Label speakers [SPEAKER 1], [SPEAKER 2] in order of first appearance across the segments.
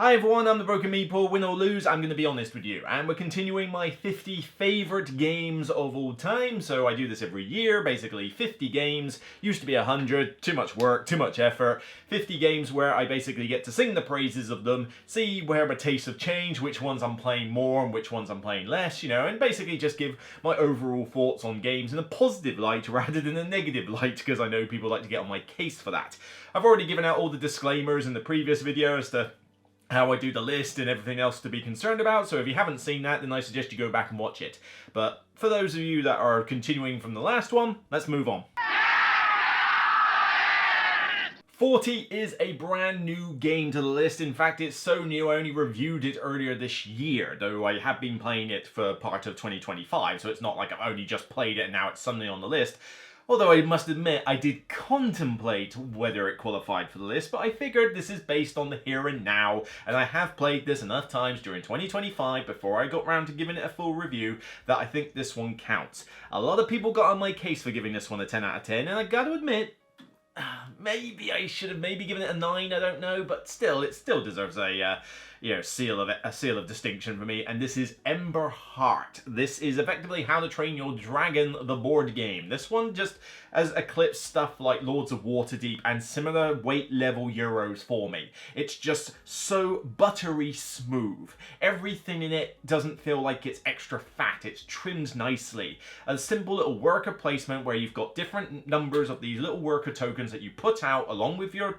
[SPEAKER 1] Hi everyone, I'm the Broken Meeple. Win or lose, I'm going to be honest with you. And we're continuing my 50 favourite games of all time. So I do this every year, basically 50 games. Used to be 100, too much work, too much effort. 50 games where I basically get to sing the praises of them, see where my tastes have changed, which ones I'm playing more and which ones I'm playing less, and basically just give my overall thoughts on games in a positive light rather than a negative light, because I know people like to get on my case for that. I've already given out all the disclaimers in the previous video as to how I do the list and everything else to be concerned about, so if you haven't seen that, then I suggest you go back and watch it. But for those of you that are continuing from the last one, let's move on. 40 is a brand new game to the list. In fact, it's so new I only reviewed it earlier this year, though I have been playing it for part of 2025, so it's not like I've only just played it and now it's suddenly on the list. Although I must admit, I did contemplate whether it qualified for the list, but I figured this is based on the here and now, and I have played this enough times during 2025 before I got round to giving it a full review that I think this one counts. A lot of people got on my case for giving this one a 10 out of 10, and I gotta admit, maybe I should have given it a 9, I don't know, but still, it still deserves a seal of distinction for me, and this is Ember Heart. This is effectively How to Train Your Dragon, the board game. This one just has eclipsed stuff like Lords of Waterdeep and similar weight level Euros for me. It's just so buttery smooth. Everything in it doesn't feel like it's extra fat. It's trimmed nicely. A simple little worker placement where you've got different numbers of these little worker tokens that you put out along with your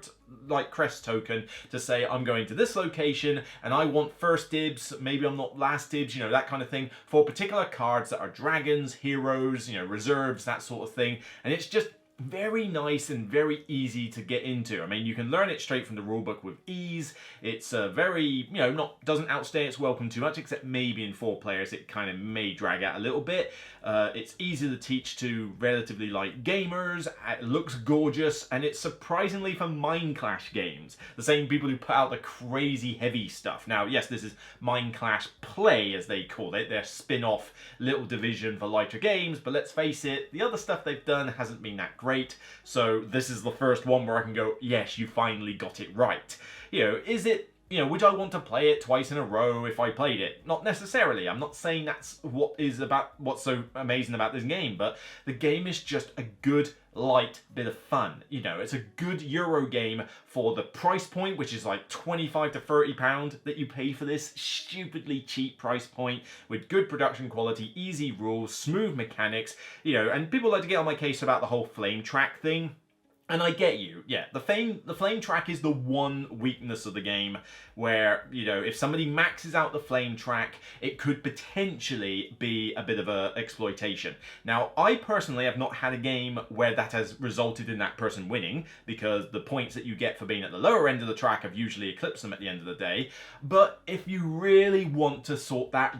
[SPEAKER 1] crest token to say, I'm going to this location and I want first dibs, maybe I'm not last dibs, that kind of thing, for particular cards that are dragons, heroes, reserves, that sort of thing. And it's just very nice and very easy to get into. I mean, you can learn it straight from the rulebook with ease. It's very, doesn't outstay its welcome too much, except maybe in 4 players it kind of may drag out a little bit. It's easy to teach to relatively light gamers. It looks gorgeous, and it's surprisingly for Mind Clash games. The same people who put out the crazy heavy stuff. Now, yes, this is Mind Clash Play, as they call it, their spin-off little division for lighter games, but let's face it, the other stuff they've done hasn't been that great, so this is the first one where I can go, yes, you finally got it right. Is it, would I want to play it twice in a row if I played it? Not necessarily. I'm not saying that's what's so amazing about this game, but the game is just a good, light bit of fun. It's a good Euro game for the price point, which is like 25 to 30 pound that you pay for this stupidly cheap price point with good production quality, easy rules, smooth mechanics, and people like to get on my case about the whole flame track thing. And I get you, yeah, the flame track is the one weakness of the game where, if somebody maxes out the flame track, it could potentially be a bit of a exploitation. Now, I personally have not had a game where that has resulted in that person winning, because the points that you get for being at the lower end of the track have usually eclipsed them at the end of the day. But if you really want to sort that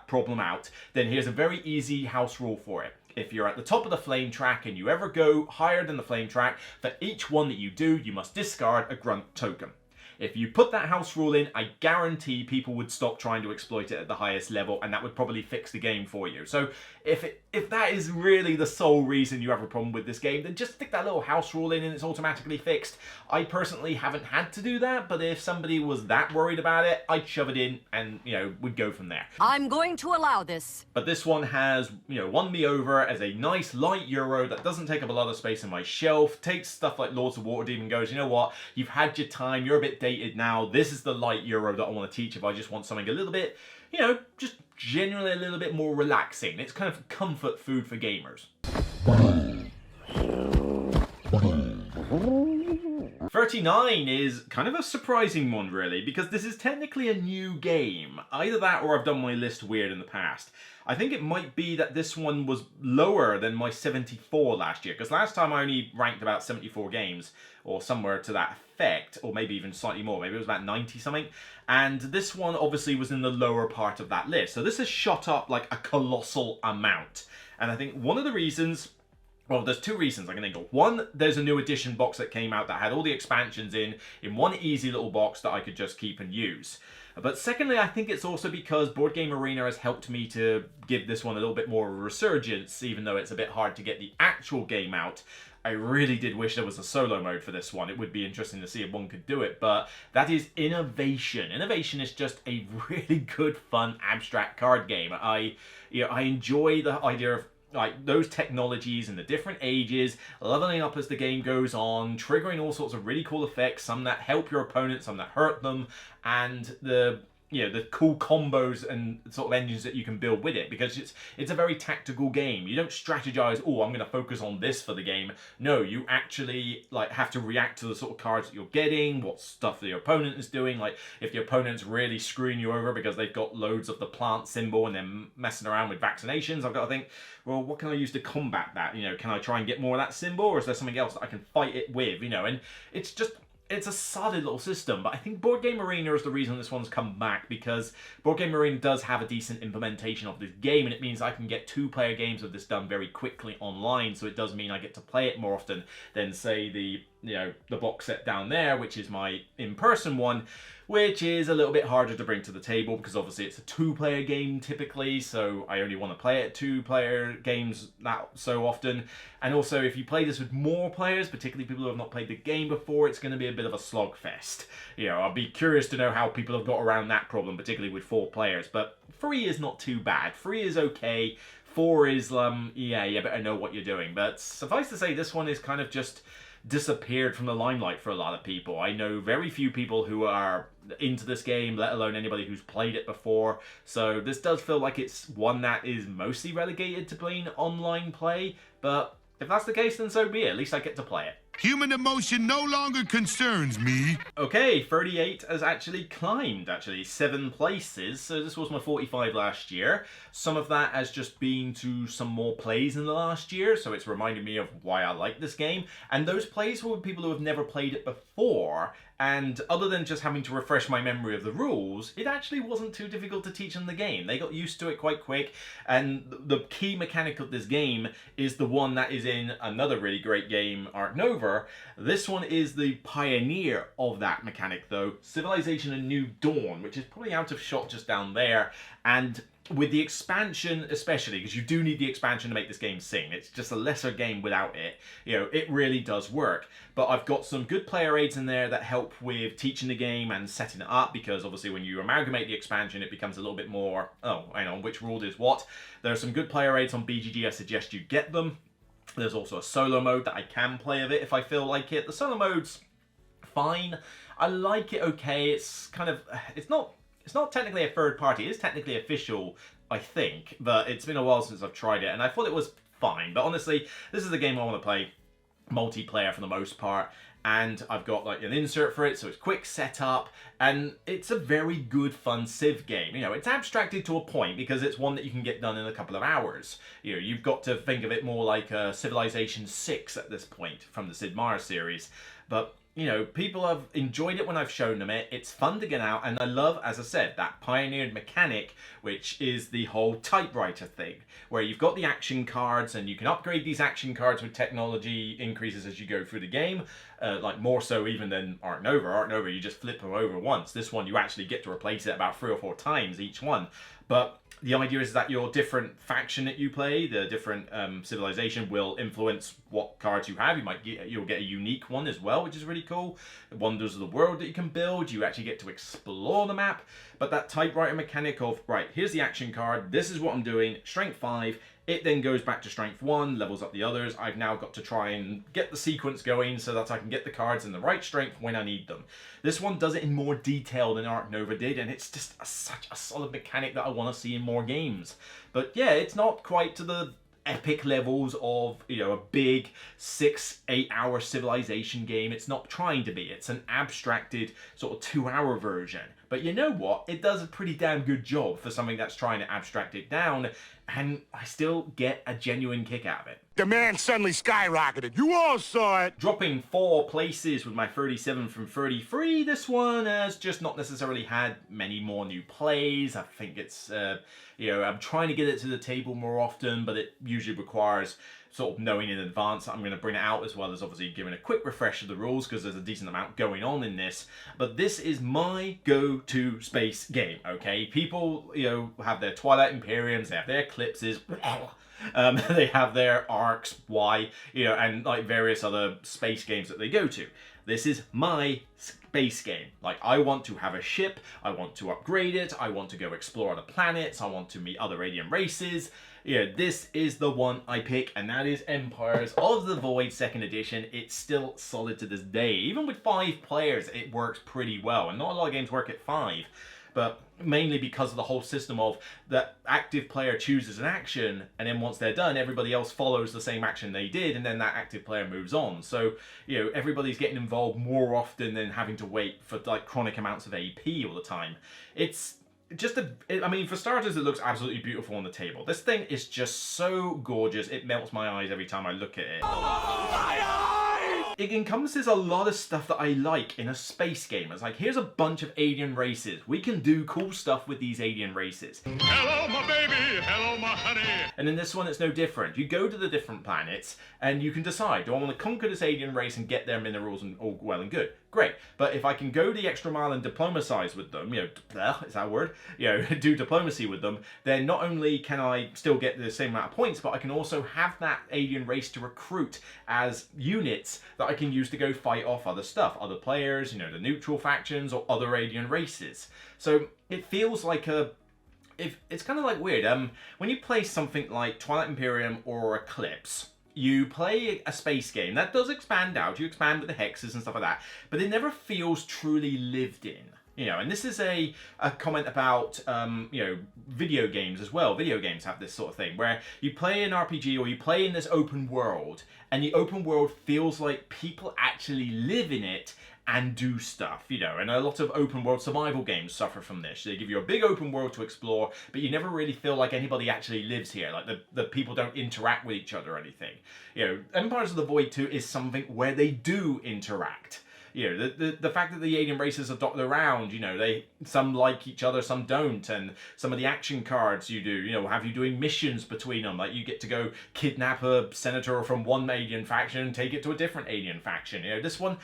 [SPEAKER 1] problem out, then here's a very easy house rule for it. If you're at the top of the flame track and you ever go higher than the flame track, for each one that you do, you must discard a grunt token. If you put that house rule in, I guarantee people would stop trying to exploit it at the highest level, and that would probably fix the game for you. So if that is really the sole reason you have a problem with this game, then just stick that little house rule in and it's automatically fixed. I personally haven't had to do that, but if somebody was that worried about it, I'd shove it in and, we'd go from there.
[SPEAKER 2] I'm going to allow this.
[SPEAKER 1] But this one has, won me over as a nice light Euro that doesn't take up a lot of space in my shelf, takes stuff like Lords of Waterdeep and goes, you know what, you've had your time, you're a bit dated now, this is the light Euro that I want to teach if I just want something a little bit, just generally a little bit more relaxing. It's kind of comfort food for gamers. 39 is kind of a surprising one, really, because this is technically a new game. Either that or I've done my list weird in the past. I think it might be that this one was lower than my 74 last year, because last time I only ranked about 74 games, or somewhere to that effect, or maybe even slightly more, maybe it was about 90 something, and this one obviously was in the lower part of that list. So this has shot up like a colossal amount, and I think one of the reasons Well, there's two reasons I can think of. One, there's a new edition box that came out that had all the expansions in one easy little box that I could just keep and use. But secondly, I think it's also because Board Game Arena has helped me to give this one a little bit more of a resurgence, even though it's a bit hard to get the actual game out. I really did wish there was a solo mode for this one. It would be interesting to see if one could do it, but that is Innovation. Innovation is just a really good, fun, abstract card game. I enjoy the idea of like those technologies and the different ages, leveling up as the game goes on, triggering all sorts of really cool effects, some that help your opponent, some that hurt them, and the cool combos and sort of engines that you can build with it, because it's a very tactical game. You don't strategize, oh, I'm going to focus on this for the game. No, you actually like have to react to the sort of cards that you're getting, what stuff the opponent is doing. Like if the opponent's really screwing you over because they've got loads of the plant symbol and they're messing around with vaccinations, I've got to think, well, what can I use to combat that? Can I try and get more of that symbol, or is there something else that I can fight it with? And it's a solid little system, but I think Board Game Arena is the reason this one's come back, because Board Game Arena does have a decent implementation of this game, and it means I can get 2-player games of this done very quickly online, so it does mean I get to play it more often than, say, the box set down there, which is my in-person one, which is a little bit harder to bring to the table because obviously it's a 2-player game typically, so I only want to play it 2-player games that so often. And also, if you play this with more players, particularly people who have not played the game before, it's going to be a bit of a slogfest. I'll be curious to know how people have got around that problem, particularly with 4 players. But 3 is not too bad. 3 is okay. 4 is, you better know what you're doing. But suffice to say, this one is kind of just disappeared from the limelight for a lot of people. I know very few people who are into this game, let alone anybody who's played it before. So this does feel like it's one that is mostly relegated to plain online play, but if that's the case, then so be it. At least I get to play it.
[SPEAKER 3] Human emotion no longer concerns me.
[SPEAKER 1] Okay, 38 has actually climbed, 7 places. So this was my 45 last year. Some of that has just been to some more plays in the last year, so it's reminded me of why I like this game. And those plays were with people who have never played it before, and other than just having to refresh my memory of the rules, it actually wasn't too difficult to teach them the game. They got used to it quite quick, and the key mechanic of this game is the one that is in another really great game, Ark Nova. This one is the pioneer of that mechanic though, Civilization: A New Dawn, which is probably out of shot just down there, and with the expansion especially, because you do need the expansion to make this game sing. It's just a lesser game without it. It really does work. But I've got some good player aids in there that help with teaching the game and setting it up, because obviously when you amalgamate the expansion, it becomes a little bit more, which rule is what. There are some good player aids on BGG. I suggest you get them. There's also a solo mode that I can play of it if I feel like it. The solo mode's fine. I like it okay. It's not technically a third party. It is technically official, I think, but it's been a while since I've tried it, and I thought it was fine. But honestly, this is the game I want to play multiplayer for the most part, and I've got like an insert for it, so it's quick setup, and it's a very good fun civ game. It's abstracted to a point because it's one that you can get done in a couple of hours. You've got to think of it more like Civilization 6 at this point from the Sid Meier series, but people have enjoyed it when I've shown them it. It's fun to get out, and I love, as I said, that pioneered mechanic, which is the whole typewriter thing, where you've got the action cards, and you can upgrade these action cards with technology increases as you go through the game, like more so even than Ark Nova. Ark Nova, you just flip them over once. This one, you actually get to replace it about 3 or 4 times each one. But the idea is that your different faction that you play, the different civilization, will influence what cards you have. You'll get a unique one as well, which is really cool. Wonders of the world that you can build. You actually get to explore the map. But that typewriter mechanic of, right, here's the action card. This is what I'm doing. Strength 5. It then goes back to strength 1, levels up the others. I've now got to try and get the sequence going so that I can get the cards in the right strength when I need them. This one does it in more detail than Ark Nova did, and it's just such a solid mechanic that I want to see in more games. But yeah, it's not quite to the epic levels of a big 6-8 hour Civilization game. It's not trying to be. It's an abstracted sort of 2-hour version. But you know what? It does a pretty damn good job for something that's trying to abstract it down, and I still get a genuine kick out of it.
[SPEAKER 3] Demand suddenly skyrocketed. You all saw it.
[SPEAKER 1] Dropping 4 places with my 37 from 33. This one has just not necessarily had many more new plays. I think it's, I'm trying to get it to the table more often, but it usually requires sort of knowing in advance that I'm going to bring it out, as well as obviously giving a quick refresh of the rules, because there's a decent amount going on in this. But this is my go-to space game, okay? People, you know, have their Twilight Imperiums, they have their Eclipses, they have their Arcs, Y, you know, and like various other space games that they go to. This is my space game. Like, I want to have a ship, I want to upgrade it, I want to go explore other planets, I want to meet other alien races. Yeah, this is the one I pick, and that is Empires of the Void 2nd Edition. It's still solid to this day. Even with 5 players, it works pretty well, and not a lot of games work at 5. But mainly because of the whole system of the active player chooses an action, and then once they're done, everybody else follows the same action they did, and then that active player moves on. So, you know, everybody's getting involved more often than having to wait for like chronic amounts of AP all the time. It's just I mean, for starters, it looks absolutely beautiful on the table. This thing is just so gorgeous. It melts my eyes every time I look at it. It encompasses a lot of stuff that I like in a space game. It's like, here's a bunch of alien races. We can do cool stuff with these alien races.
[SPEAKER 3] Hello, my baby. Hello, my honey.
[SPEAKER 1] And in this one, it's no different. You go to the different planets, and you can decide, do I want to conquer this alien race and get their minerals and all well and good? Great. But if I can go the extra mile and diplomatize with them, you know, is that a word? You know, do diplomacy with them, then not only can I still get the same amount of points, but I can also have that alien race to recruit as units that I can use to go fight off other stuff, other players, you know, the neutral factions or other alien races. So it feels like it's kind of like weird. When you play something like Twilight Imperium or Eclipse, you play a space game that does expand out. You expand with the hexes and stuff like that, but it never feels truly lived in. You know, and this is a comment about, you know, video games as well. Video games have this sort of thing where you play an RPG or you play in this open world, and the open world feels like people actually live in it and do stuff, you know, and a lot of open world survival games suffer from this. They give you a big open world to explore, but you never really feel like anybody actually lives here, like the people don't interact with each other or anything. You know, Empires of the Void 2 is something where they do interact. You know, the fact that the alien races are dotted around, you know, some like each other, some don't, and some of the action cards you do, you know, have you doing missions between them, like you get to go kidnap a senator from one alien faction and take it to a different alien faction. You know, this one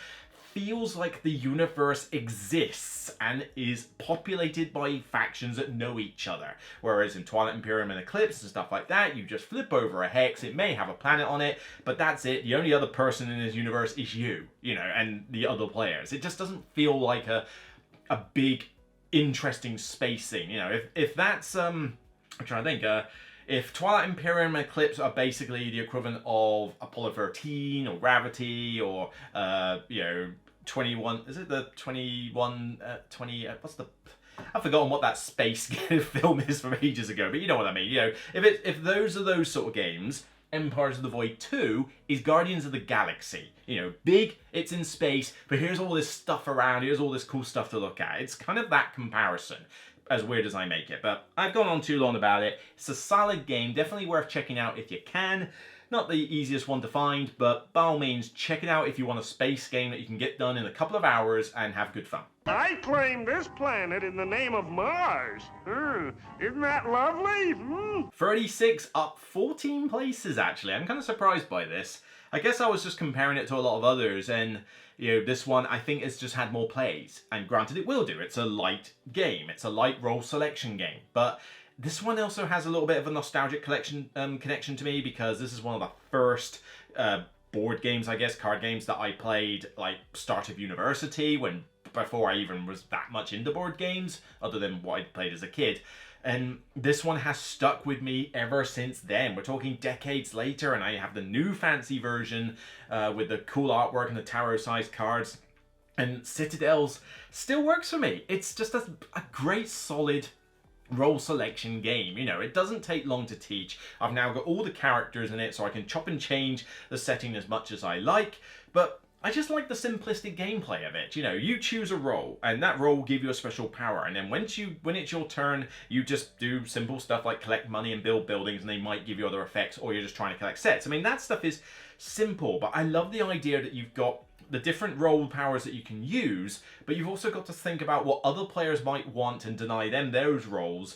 [SPEAKER 1] feels like the universe exists and is populated by factions that know each other. Whereas in Twilight Imperium and Eclipse and stuff like that, you just flip over a hex, it may have a planet on it, but that's it. The only other person in this universe is you know, and the other players. It just doesn't feel like a big, interesting space thing. You know, if that's, I'm trying to think, if Twilight Imperium and Eclipse are basically the equivalent of Apollo 13 or Gravity or, you know, 21, is it the 21, 20, what's the, I've forgotten what that space film is from ages ago, but you know what I mean. You know, if those are those sort of games, Empires of the Void 2 is Guardians of the Galaxy. You know, big, it's in space, but here's all this stuff around, here's all this cool stuff to look at. It's kind of that comparison, as weird as I make it, but I've gone on too long about it. It's a solid game, definitely worth checking out if you can. Not the easiest one to find, but by all means, check it out if you want a space game that you can get done in a couple of hours and have good fun.
[SPEAKER 4] I claim this planet in the name of Mars. Isn't that lovely?
[SPEAKER 1] 36 up 14 places, actually. I'm kind of surprised by this. I guess I was just comparing it to a lot of others, and you know, this one I think has just had more plays. And granted, it will do. It's a light game. It's a light role selection game, but this one also has a little bit of a nostalgic connection to me, because this is one of the first board games, I guess, card games that I played like start of university, before I even was that much into board games, other than what I played as a kid. And this one has stuck with me ever since then. We're talking decades later, and I have the new fancy version with the cool artwork and the tarot-sized cards. And Citadels still works for me. It's just a great, solid role selection game. You know, it doesn't take long to teach. I've now got all the characters in it, so I can chop and change the setting as much as I like, but I just like the simplistic gameplay of it. You know, you choose a role, and that role will give you a special power, and then when it's your turn, you just do simple stuff like collect money and build buildings, and they might give you other effects, or you're just trying to collect sets. I mean, that stuff is simple, but I love the idea that you've got the different role powers that you can use, but you've also got to think about what other players might want and deny them those roles,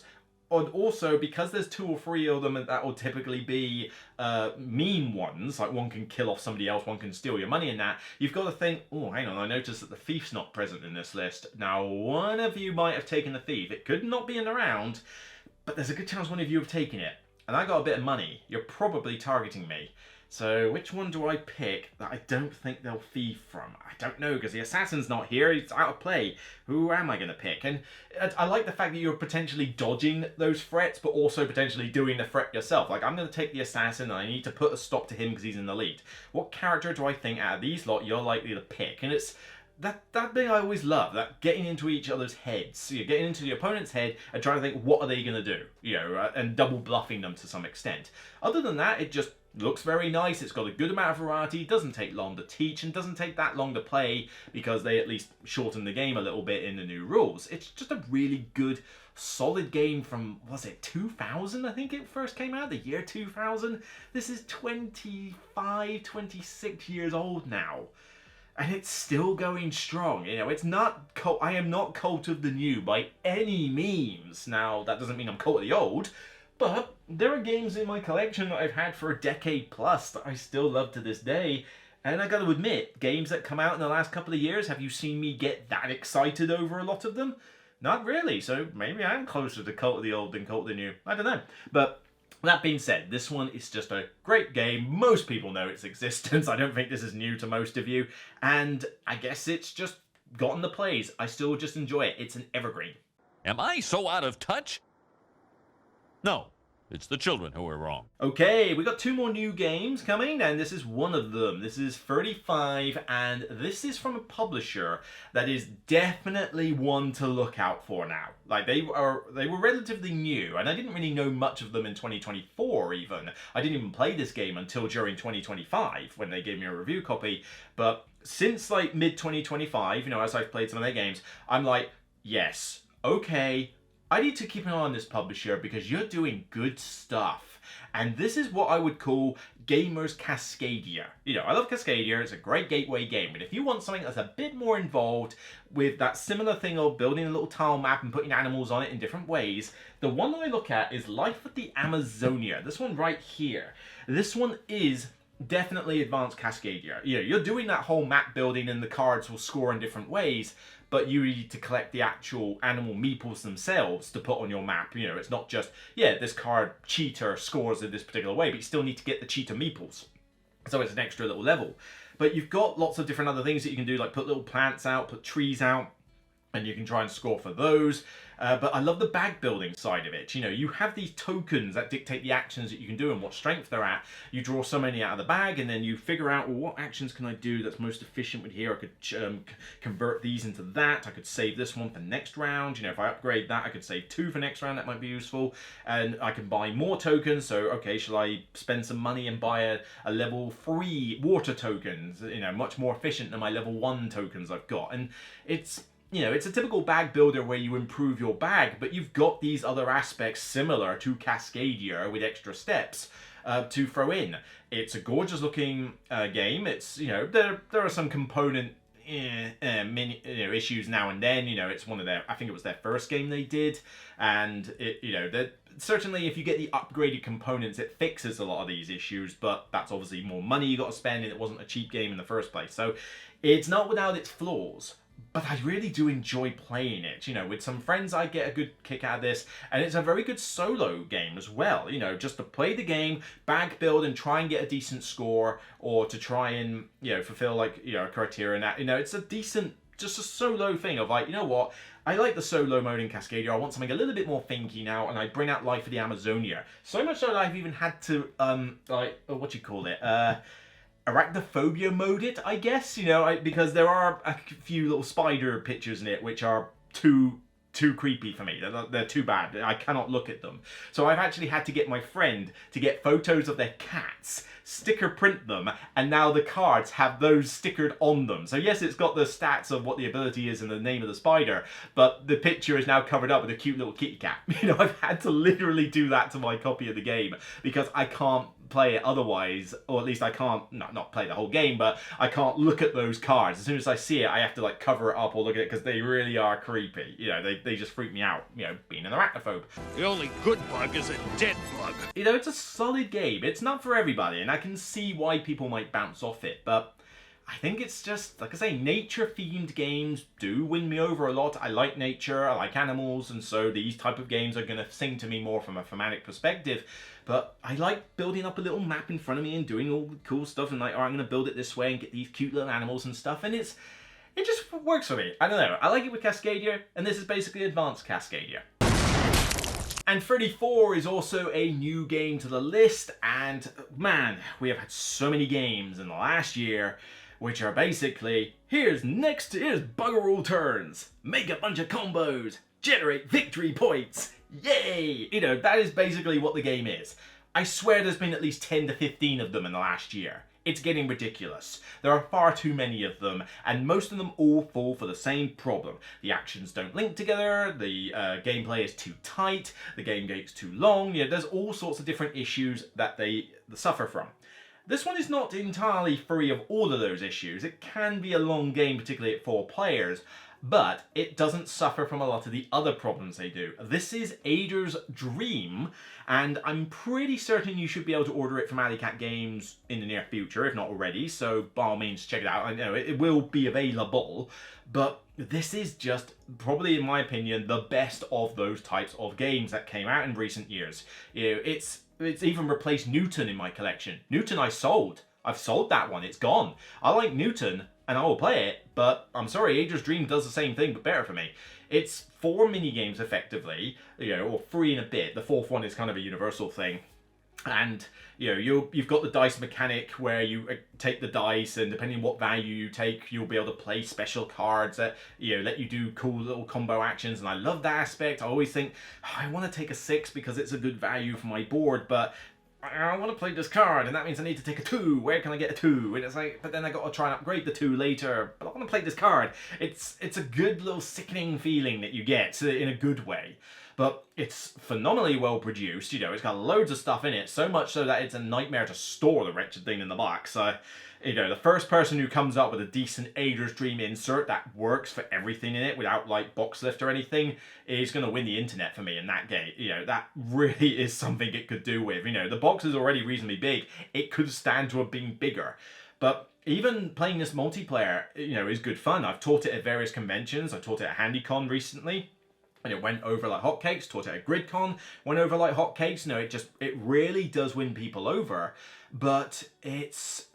[SPEAKER 1] and also, because there's 2 or 3 of them, and that will typically be mean ones, like one can kill off somebody else, one can steal your money in that, you've got to think, oh, hang on, I noticed that the thief's not present in this list. Now, one of you might have taken the thief. It could not be in the round, but there's a good chance one of you have taken it. And I got a bit of money. You're probably targeting me. So which one do I pick that I don't think they'll thief from? I don't know, because the assassin's not here. He's out of play. Who am I going to pick? And I like the fact that you're potentially dodging those threats, but also potentially doing the threat yourself. Like, I'm going to take the assassin, and I need to put a stop to him because he's in the lead. What character do I think out of these lot you're likely to pick? And it's that thing I always love, that getting into each other's heads. You're getting into the opponent's head and trying to think, what are they going to do? You know, and double bluffing them to some extent. Other than that, it just looks very nice. It's got a good amount of variety, doesn't take long to teach, and doesn't take that long to play because they at least shorten the game a little bit in the new rules. It's just a really good, solid game from, was it 2000? I think it first came out, the year 2000. This is 25, 26 years old now. And it's still going strong. You know, it's not I am not cult of the new by any means. Now, that doesn't mean I'm cult of the old, but there are games in my collection that I've had for a decade plus that I still love to this day. And I gotta admit, games that come out in the last couple of years, have you seen me get that excited over a lot of them? Not really, so maybe I'm closer to cult of the old than cult of the new. I don't know. But that being said, this one is just a great game. Most people know its existence. I don't think this is new to most of you. And I guess it's just gotten the plays. I still just enjoy it. It's an evergreen.
[SPEAKER 3] Am I so out of touch? No, it's the children who are wrong.
[SPEAKER 1] Okay, we got 2 more new games coming, and this is one of them. This is 35, and this is from a publisher that is definitely one to look out for now. Like, they were relatively new, and I didn't really know much of them in 2024 even. I didn't even play this game until during 2025 when they gave me a review copy. But since like mid-2025, you know, as I've played some of their games, I'm like, yes, okay, I need to keep an eye on this publisher because you're doing good stuff. And this is what I would call Gamers Cascadia. You know, I love Cascadia, it's a great gateway game, but if you want something that's a bit more involved with that similar thing of building a little tile map and putting animals on it in different ways, the one that I look at is Life at the Amazonia. This one right here. This one is definitely advanced Cascadia. You know, you're doing that whole map building and the cards will score in different ways, but you need to collect the actual animal meeples themselves to put on your map. You know, it's not just, yeah, this card cheetah scores in this particular way, but you still need to get the cheetah meeples. So it's an extra little level. But you've got lots of different other things that you can do, like put little plants out, put trees out, and you can try and score for those. But I love the bag building side of it. You know, you have these tokens that dictate the actions that you can do and what strength they're at. You draw so many out of the bag, and then you figure out, well, what actions can I do that's most efficient with here? I could convert these into that. I could save this one for next round. You know, if I upgrade that, I could save 2 for next round. That might be useful. And I can buy more tokens. So, okay, shall I spend some money and buy a level 3 water tokens? You know, much more efficient than my level 1 tokens I've got. And it's, you know, it's a typical bag builder where you improve your bag, but you've got these other aspects similar to Cascadia with extra steps to throw in. It's a gorgeous looking game. It's, you know, there are some component issues now and then. You know, it's one of their, I think it was their first game they did, and it, you know, that certainly if you get the upgraded components, it fixes a lot of these issues, but that's obviously more money you got to spend, and it wasn't a cheap game in the first place. So it's not without its flaws. But I really do enjoy playing it. You know, with some friends I get a good kick out of this, and it's a very good solo game as well. You know, just to play the game, bag build, and try and get a decent score, or to try and, you know, fulfill, like, you know, a criteria and that. You know, it's a decent, just a solo thing of like, you know what, I like the solo mode in Cascadia, I want something a little bit more thinky now, and I bring out Life of the Amazonia. So much so that I've even had to, like, what do you call it, arachnophobia mode it, I guess, you know, because there are a few little spider pictures in it which are too creepy for me. They're too bad. I cannot look at them. So I've actually had to get my friend to get photos of their cats, sticker print them, and now the cards have those stickered on them. So yes, it's got the stats of what the ability is and the name of the spider, but the picture is now covered up with a cute little kitty cat. You know, I've had to literally do that to my copy of the game because I can't play it otherwise, or at least I can't, not play the whole game, but I can't look at those cards. As soon as I see it, I have to like cover it up or look at it because they really are creepy. You know, they just freak me out, you know, being an arachnophobe.
[SPEAKER 4] The only good bug is a dead bug.
[SPEAKER 1] You know, it's a solid game. It's not for everybody, and I can see why people might bounce off it, but I think it's just, like I say, nature-themed games do win me over a lot. I like nature, I like animals, and so these type of games are going to sing to me more from a thematic perspective. But I like building up a little map in front of me and doing all the cool stuff and like, oh, I'm going to build it this way and get these cute little animals and stuff, and it just works for me. I don't know. I like it with Cascadia, and this is basically advanced Cascadia. And 34 is also a new game to the list, and man, we have had so many games in the last year which are basically, here's bugger all turns, make a bunch of combos, generate victory points, yay! You know, that is basically what the game is. I swear there's been at least 10 to 15 of them in the last year. It's getting ridiculous. There are far too many of them, and most of them all fall for the same problem. The actions don't link together, the gameplay is too tight, the game takes too long, you know, there's all sorts of different issues that they suffer from. This one is not entirely free of all of those issues. It can be a long game, particularly at 4 players, but it doesn't suffer from a lot of the other problems they do. This is Ada's Dream, and I'm pretty certain you should be able to order it from Alley Cat Games in the near future, if not already, so by all means check it out. I know it will be available, but this is just probably, in my opinion, the best of those types of games that came out in recent years. You know, it's even replaced Newton in my collection. Newton I've sold that one, it's gone. I like Newton, and I will play it, but I'm sorry, Ada's Dream does the same thing, but better for me. It's 4 mini-games effectively, you know, or 3 and a bit. The 4th one is kind of a universal thing. And, you know, you've got the dice mechanic where you take the dice, and depending on what value you take, you'll be able to play special cards that, you know, let you do cool little combo actions, and I love that aspect. I always think, oh, I want to take a 6 because it's a good value for my board, but I want to play this card, and that means I need to take a 2. Where can I get a 2? And it's like, but then I got to try and upgrade the 2 later. But I want to play this card. It's a good little sickening feeling that you get in a good way. But it's phenomenally well produced. You know, it's got loads of stuff in it, so much so that it's a nightmare to store the wretched thing in the box. You know, the first person who comes up with a decent Ada's Dream insert that works for everything in it without like box lift or anything is going to win the internet for me in that game. You know, that really is something it could do with. You know, the box is already reasonably big. It could stand to have been bigger. But even playing this multiplayer, you know, is good fun. I've taught it at various conventions. I taught it at HandyCon recently, and it went over like hotcakes. Taught it at GridCon, went over like hotcakes. You know, it really does win people over. But it's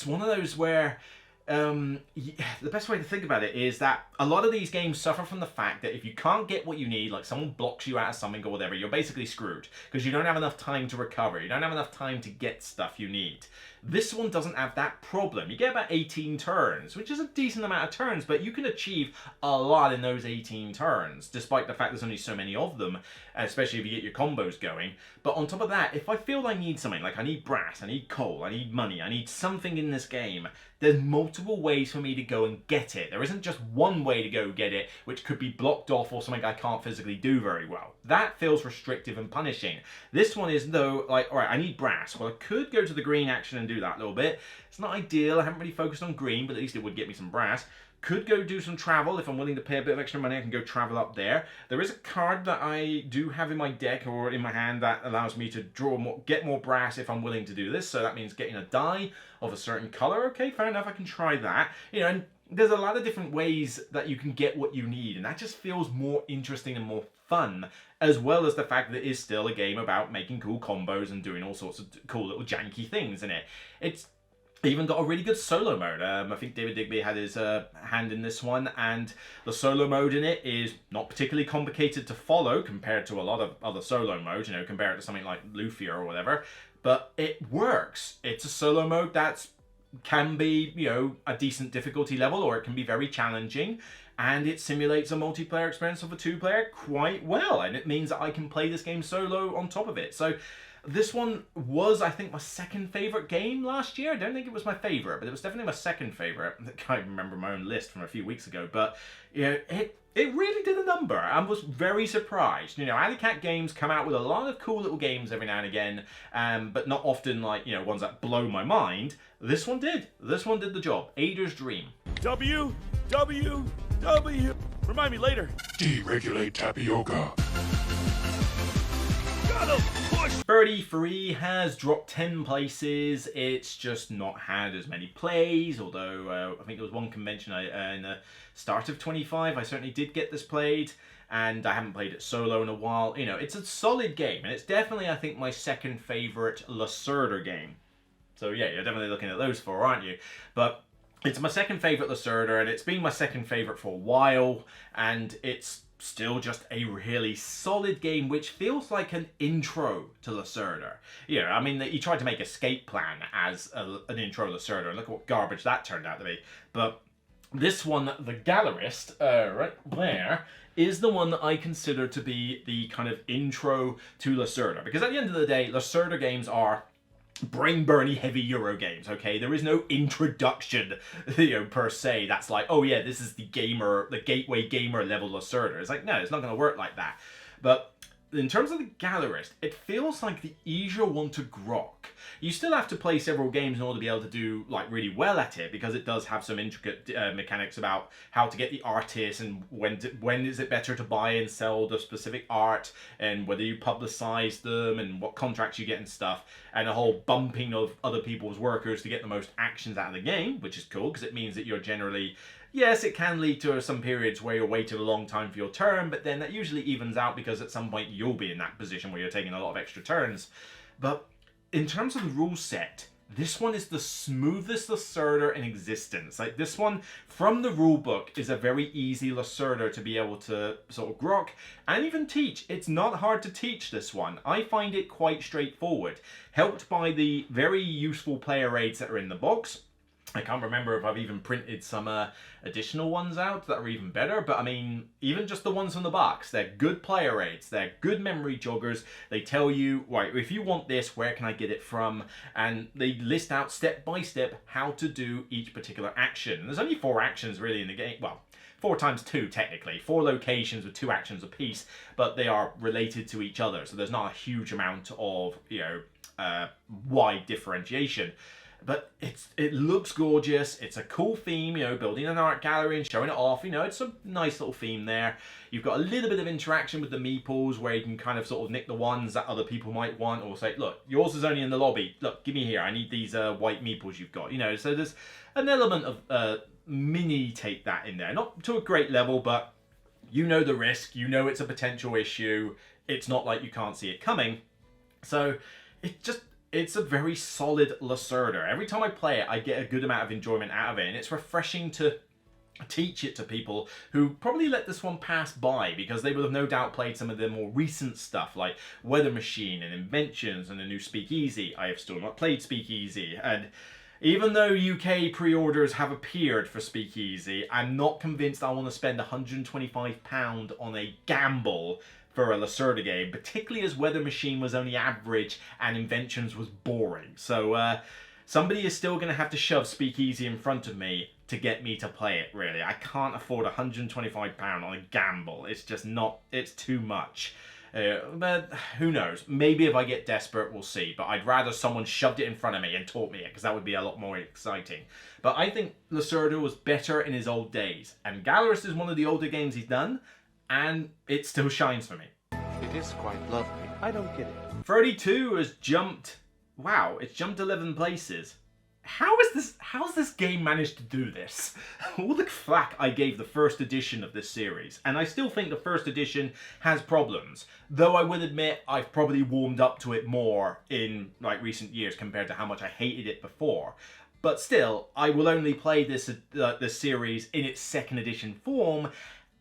[SPEAKER 1] one of those where the best way to think about it is that a lot of these games suffer from the fact that if you can't get what you need, like someone blocks you out of something or whatever, you're basically screwed because you don't have enough time to recover. You don't have enough time to get stuff you need. This one doesn't have that problem. You get about 18 turns, which is a decent amount of turns, but you can achieve a lot in those 18 turns, despite the fact there's only so many of them, especially if you get your combos going. But on top of that, if I feel I need something, like I need brass, I need coal, I need money, I need something in this game, there's multiple ways for me to go and get it. There isn't just one way to go get it, which could be blocked off or something I can't physically do very well. That feels restrictive and punishing. This one is, though, like, alright, I need brass. Well, I could go to the green action and do that a little bit. It's not ideal. I haven't really focused on green, but at least it would get me some brass. Could go do some travel. If I'm willing to pay a bit of extra money, I can go travel up there. There is a card that I do have in my deck or in my hand that allows me to get more brass if I'm willing to do this. So that means getting a die of a certain color. Okay, fair enough. I can try that. You know, and there's a lot of different ways that you can get what you need, and that just feels more interesting and more fun, as well as the fact that it is still a game about making cool combos and doing all sorts of cool little janky things in it. It's even got a really good solo mode. I think David Digby had his hand in this one, and the solo mode in it is not particularly complicated to follow compared to a lot of other solo modes, you know, compare it to something like Lufia or whatever, but it works. It's a solo mode that's can be, you know, a decent difficulty level, or it can be very challenging, and it simulates a multiplayer experience of a 2-player quite well, and it means that I can play this game solo on top of it. So this one was, I think, my second favourite game last year. I don't think it was my favourite, but it was definitely my second favourite. I can't remember my own list from a few weeks ago, but you know, it really did a number. I was very surprised. You know, Alley Cat games come out with a lot of cool little games every now and again, but not often like, you know, ones that blow my mind. This one did. This one did the job. Ada's Dream.
[SPEAKER 5] W. Remind me later.
[SPEAKER 6] Deregulate tapioca.
[SPEAKER 5] Gotta push.
[SPEAKER 1] 33 has dropped 10 places. It's just not had as many plays, although I think there was one convention in the start of 25 I certainly did get this played, and I haven't played it solo in a while. You know, it's a solid game, and it's definitely, I think, my second favorite Lacerda game. So yeah, you're definitely looking at those four, aren't you? But it's my second favorite Lacerda, and it's been my second favorite for a while, and it's still just a really solid game, which feels like an intro to Lacerda. Yeah, I mean, you tried to make Escape Plan as an intro to Lacerda, and look at what garbage that turned out to be. But this one, the Gallerist, right there, is the one that I consider to be the kind of intro to Lacerda. Because at the end of the day, Lacerda games are brain-burny heavy Euro games, okay? There is no introduction, you know, per se, that's like, oh yeah, this is the gateway gamer level Lacerda. It's like, no, it's not going to work like that. But in terms of the Gallerist, it feels like the easier one to grok. You still have to play several games in order to be able to do like really well at it, because it does have some intricate mechanics about how to get the artists and when is it better to buy and sell the specific art, and whether you publicize them and what contracts you get and stuff, and a whole bumping of other people's workers to get the most actions out of the game, which is cool because it means that you're generally, yes, it can lead to some periods where you're waiting a long time for your turn, but then that usually evens out because at some point you'll be in that position where you're taking a lot of extra turns. But in terms of the rule set, this one is the smoothest Lacerda in existence. Like, this one, from the rulebook, is a very easy Lacerda to be able to sort of grok and even teach. It's not hard to teach, this one. I find it quite straightforward, helped by the very useful player aids that are in the box. I can't remember if I've even printed some additional ones out that are even better, but I mean, even just the ones from the box, they're good player aids, they're good memory joggers. They tell you, right, if you want this, where can I get it from? And they list out step by step how to do each particular action. And there's only 4 actions really in the game. Well, 4 times 2 technically, 4 locations with 2 actions apiece, but they are related to each other, so there's not a huge amount of, you know, wide differentiation. But it looks gorgeous. It's a cool theme, you know, building an art gallery and showing it off. You know, it's a nice little theme there. You've got a little bit of interaction with the meeples where you can kind of sort of nick the ones that other people might want, or say, look, yours is only in the lobby. Look, give me here. I need these white meeples you've got. You know, so there's an element of mini take that in there. Not to a great level, but you know the risk. You know it's a potential issue. It's not like you can't see it coming. So it's a very solid Lacerda. Every time I play it, I get a good amount of enjoyment out of it, and it's refreshing to teach it to people who probably let this one pass by because they would have no doubt played some of the more recent stuff like Weather Machine and Inventions and the new Speakeasy. I have still not played Speakeasy, and even though UK pre-orders have appeared for Speakeasy, I'm not convinced I want to spend £125 on a gamble for a Lacerda game, particularly as Weather Machine was only average and Inventions was boring. So somebody is still going to have to shove Speakeasy in front of me to get me to play it, really. I can't afford £125 on a gamble. It's just not, it's too much. But who knows? Maybe if I get desperate, we'll see. But I'd rather someone shoved it in front of me and taught me it, because that would be a lot more exciting. But I think Lacerda was better in his old days. And Gallerist is one of the older games he's done, and it still shines for me.
[SPEAKER 7] It is quite lovely. I don't get it.
[SPEAKER 1] 32 has jumped, wow, it's jumped 11 places. How's this game managed to do this? All the flack I gave the first edition of this series, and I still think the first edition has problems, though I would admit I've probably warmed up to it more in like recent years compared to how much I hated it before. But still, I will only play this series in its second edition form,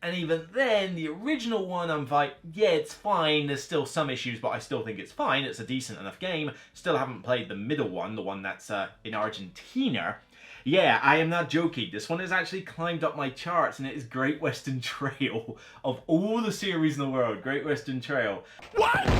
[SPEAKER 1] and even then, the original one, I'm like, yeah, it's fine, there's still some issues, but I still think it's fine, it's a decent enough game. Still haven't played the middle one, the one that's in Argentina. Yeah, I am not joking, this one has actually climbed up my charts, and it is Great Western Trail. Of all the series in the world, Great Western Trail.
[SPEAKER 5] What?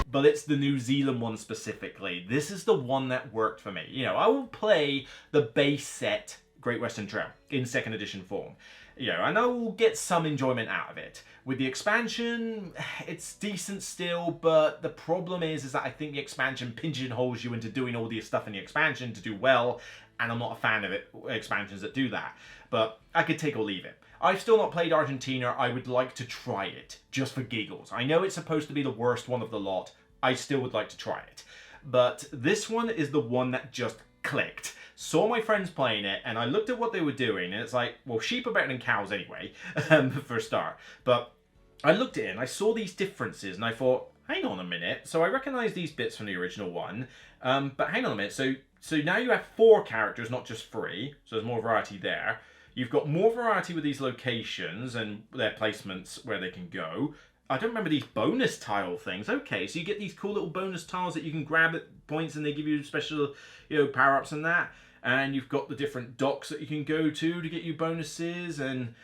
[SPEAKER 1] But it's the New Zealand one specifically. This is the one that worked for me. You know, I will play the base set Great Western Trail in second edition form. You know, and I will get some enjoyment out of it. With the expansion, it's decent still, but the problem is that I think the expansion pigeonholes you into doing all the stuff in the expansion to do well, and I'm not a fan of expansions that do that. But I could take or leave it. I've still not played Argentina. I would like to try it, just for giggles. I know it's supposed to be the worst one of the lot. I still would like to try it. But this one is the one that just clicked. Saw my friends playing it, and I looked at what they were doing, and it's like, well, sheep are better than cows anyway, for a start. But I looked at it, and I saw these differences, and I thought, hang on a minute. So I recognize these bits from the original one, but hang on a minute. So now you have 4 characters, not just 3, so there's more variety there. You've got more variety with these locations and their placements where they can go. I don't remember these bonus tile things. Okay, so you get these cool little bonus tiles that you can grab at points and they give you special, you know, power-ups and that. And you've got the different docks that you can go to get you bonuses, and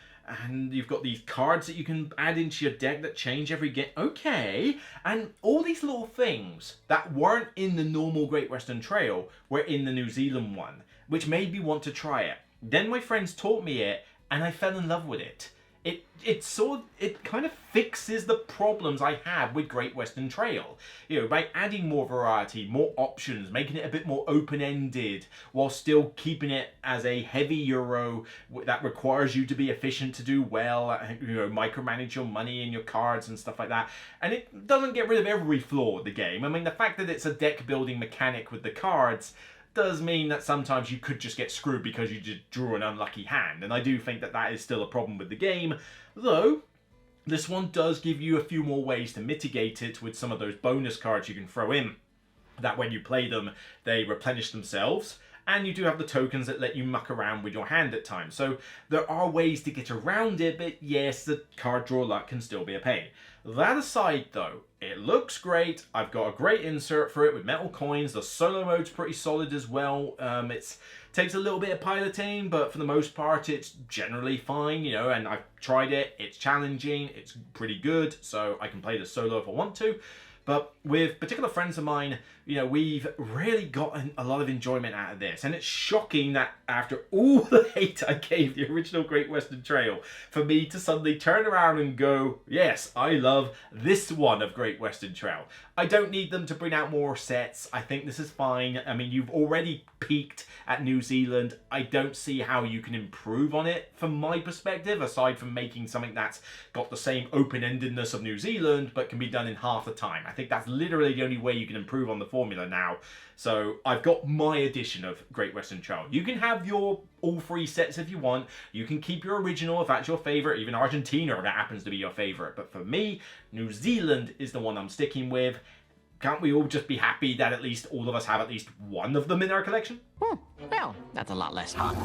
[SPEAKER 1] you've got these cards that you can add into your deck that change every game. Okay, and all these little things that weren't in the normal Great Western Trail were in the New Zealand one, which made me want to try it. Then my friends taught me it, and I fell in love with it. It kind of fixes the problems I had with Great Western Trail. You know, by adding more variety, more options, making it a bit more open-ended, while still keeping it as a heavy Euro that requires you to be efficient to do well, you know, micromanage your money and your cards and stuff like that. And it doesn't get rid of every flaw of the game. I mean, the fact that it's a deck-building mechanic with the cards does mean that sometimes you could just get screwed because you just drew an unlucky hand, and I do think that that is still a problem with the game, though this one does give you a few more ways to mitigate it with some of those bonus cards you can throw in, that when you play them they replenish themselves, and you do have the tokens that let you muck around with your hand at times. So there are ways to get around it, but yes, the card draw luck can still be a pain. That aside though, it looks great. I've got a great insert for it with metal coins. The solo mode's pretty solid as well. It takes a little bit of piloting, but for the most part it's generally fine, you know, and I've tried it. It's challenging, it's pretty good, so I can play the solo if I want to. But with particular friends of mine, you know, we've really gotten a lot of enjoyment out of this. And it's shocking that after all the hate I gave the original Great Western Trail, for me to suddenly turn around and go, yes, I love this one of Great Western Trail. I don't need them to bring out more sets. I think this is fine. I mean, you've already peaked at New Zealand. I don't see how you can improve on it from my perspective, aside from making something that's got the same open-endedness of New Zealand, but can be done in half the time. I think that's literally the only way you can improve on the formula now. So I've got my edition of Great Western Trail. You can have your all 3 sets if you want. You can keep your original if that's your favorite, even Argentina if that happens to be your favorite. But for me, New Zealand is the one I'm sticking with. Can't we all just be happy that at least all of us have at least one of them in our collection?
[SPEAKER 2] Well, that's a lot less hot.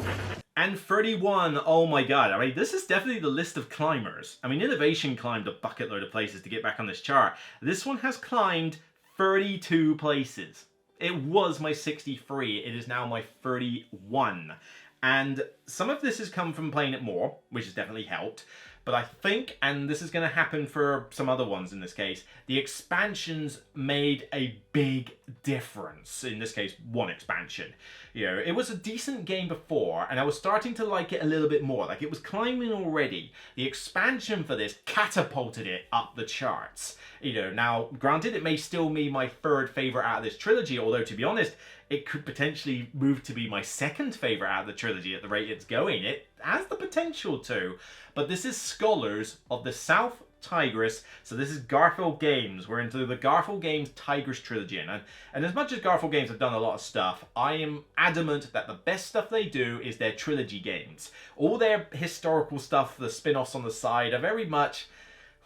[SPEAKER 1] And 31, oh my god, I mean, this is definitely the list of climbers. I mean, Innovation climbed a bucket load of places to get back on this chart. This one has climbed 32 places. It was my 63, it is now my 31. And some of this has come from playing it more, which has definitely helped. But I think, and this is going to happen for some other ones in this case, the expansions made a big difference. In this case, one expansion. You know, it was a decent game before, and I was starting to like it a little bit more. Like, it was climbing already. The expansion for this catapulted it up the charts. You know, now, granted, it may still be my 3rd favorite out of this trilogy, although, to be honest, it could potentially move to be my 2nd favorite out of the trilogy at the rate it's going. It has the potential to. But this is Scholars of the South Tigris. So this is Garfield Games. We're into the Garfield Games Tigris trilogy. And as much as Garfield Games have done a lot of stuff, I am adamant that the best stuff they do is their trilogy games. All their historical stuff, the spin-offs on the side, are very much,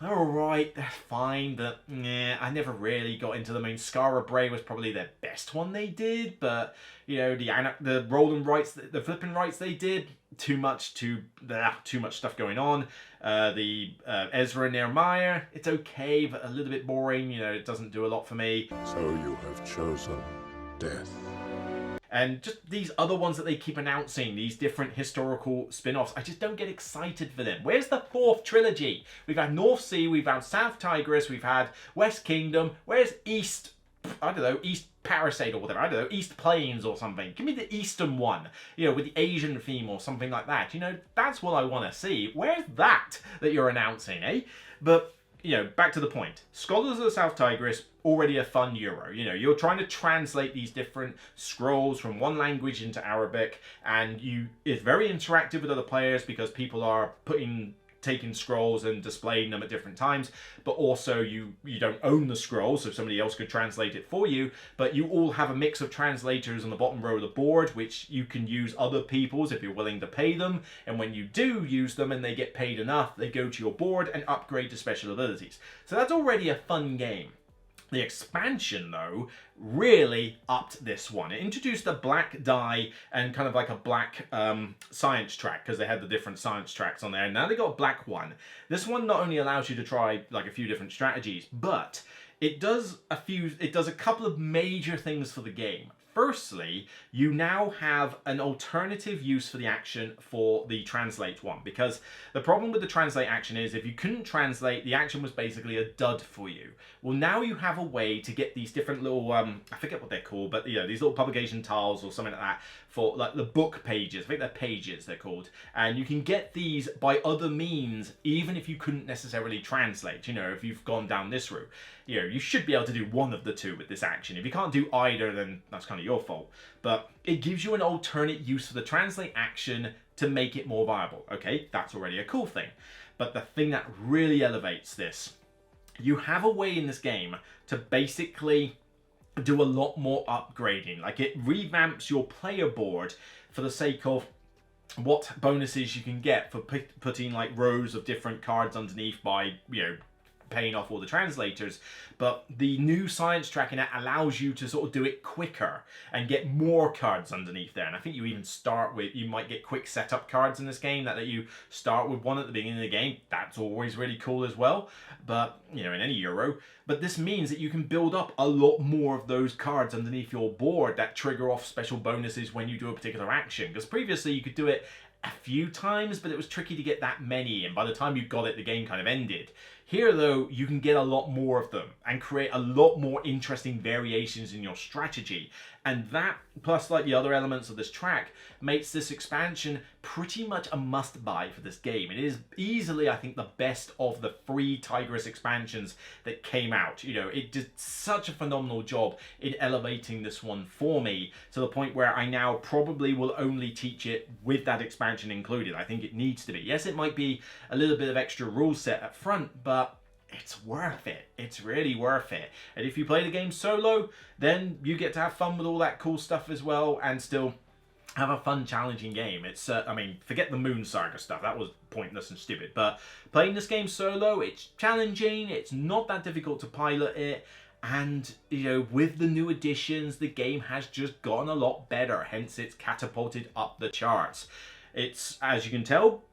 [SPEAKER 1] they're alright, they're fine, but yeah, I never really got into them. I mean, Scara Bray was probably their best one they did, but, you know, the rolling rights, the flipping rights they did, too much stuff going on. The Ezra and Nehemiah, it's okay, but a little bit boring, you know, it doesn't do a lot for me.
[SPEAKER 6] So you have chosen death.
[SPEAKER 1] And just these other ones that they keep announcing, these different historical spin-offs, I just don't get excited for them. Where's the 4th trilogy? We've had North Sea, we've had South Tigris, we've had West Kingdom. Where's East I don't know, East Palisade or whatever, I don't know, East Plains or something. Give me the Eastern one, you know, with the Asian theme or something like that. You know, that's what I want to see. Where's that you're announcing, eh? But, you know, back to the point. Scholars of the South Tigris, already a fun Euro. You know, you're trying to translate these different scrolls from one language into Arabic, and it's very interactive with other players because people are taking scrolls and displaying them at different times, but also you don't own the scroll, so somebody else could translate it for you, but you all have a mix of translators on the bottom row of the board, which you can use other people's if you're willing to pay them, and when you do use them and they get paid enough, they go to your board and upgrade to special abilities. So that's already a fun game. The expansion, though, really upped this one. It introduced a black die and kind of like a black science track, because they had the different science tracks on there. And now they got a black one. This one not only allows you to try like a few different strategies, but it does a couple of major things for the game. Firstly, you now have an alternative use for the action for the translate one, because the problem with the translate action is if you couldn't translate, the action was basically a dud for you. Well, now you have a way to get these different little, I forget what they're called, but you know, these little publication tiles or something like that for like the book pages. I think they're pages, they're called. And you can get these by other means, even if you couldn't necessarily translate, you know, if you've gone down this route. You know, you should be able to do one of the two with this action. If you can't do either, then that's kind of your fault. But it gives you an alternate use for the translate action to make it more viable. Okay, that's already a cool thing. But the thing that really elevates this, you have a way in this game to basically do a lot more upgrading. Like, it revamps your player board for the sake of what bonuses you can get for putting like rows of different cards underneath by, you know, paying off all the translators. But the new science tracking allows you to sort of do it quicker and get more cards underneath there. And I think you even start with, you might get quick setup cards in this game that you start with one at the beginning of the game. That's always really cool as well. But, you know, in any Euro. But this means that you can build up a lot more of those cards underneath your board that trigger off special bonuses when you do a particular action. Because previously you could do it a few times, but it was tricky to get that many, and by the time you got it, the game kind of ended. Here, though, you can get a lot more of them and create a lot more interesting variations in your strategy. And that, plus like the other elements of this track, makes this expansion pretty much a must-buy for this game. It is easily, I think, the best of the 3 Tigris expansions that came out. You know, it did such a phenomenal job in elevating this one for me, to the point where I now probably will only teach it with that expansion included. I think it needs to be. Yes, it might be a little bit of extra rule set up front, but it's worth it. It's really worth it. And if you play the game solo, then you get to have fun with all that cool stuff as well, and still have a fun, challenging game. It's, I mean, forget the Moon Saga stuff. That was pointless and stupid. But playing this game solo, it's challenging. It's not that difficult to pilot it. And, you know, with the new additions, the game has just gotten a lot better. Hence, it's catapulted up the charts. It's, as you can tell,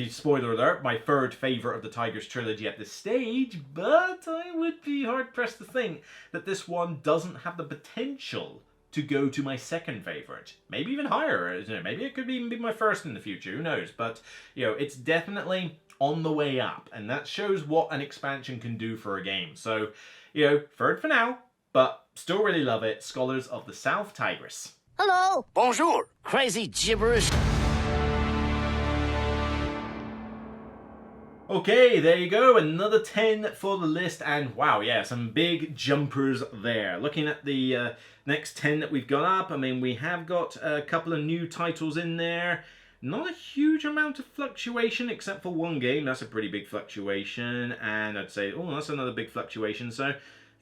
[SPEAKER 1] spoiler alert, my 3rd favourite of the Tigris trilogy at this stage, but I would be hard-pressed to think that this one doesn't have the potential to go to my 2nd favourite. Maybe even higher, you know, maybe it could even be my 1st in the future, who knows, but, you know, it's definitely on the way up, and that shows what an expansion can do for a game. So, you know, 3rd for now, but still really love it. Scholars of the South Tigris.
[SPEAKER 2] Hello.
[SPEAKER 7] Bonjour.
[SPEAKER 2] Crazy gibberish.
[SPEAKER 1] Okay, there you go, another 10 for the list, and wow, yeah, some big jumpers there. Looking at the next 10 that we've got up, I mean, we have got a couple of new titles in there. Not a huge amount of fluctuation, except for one game. That's a pretty big fluctuation, and I'd say, oh, that's another big fluctuation, so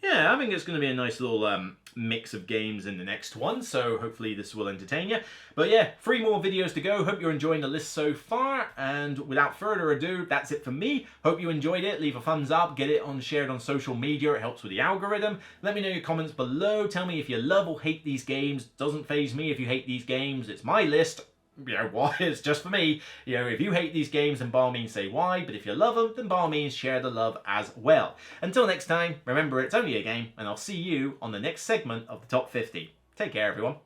[SPEAKER 1] yeah, I think it's going to be a nice little mix of games in the next one, so hopefully this will entertain you. But yeah, 3 more videos to go. Hope you're enjoying the list so far, and without further ado, that's it for me. Hope you enjoyed it. Leave a thumbs up, get it shared on social media. It helps with the algorithm. Let me know your comments below. Tell me if you love or hate these games. Doesn't faze me if you hate these games. It's my list. You know, why? It's just for me. You know, if you hate these games, then by all means say why, but if you love them, then by all means share the love as well. Until next time, remember it's only a game, and I'll see you on the next segment of the Top 50. Take care, everyone.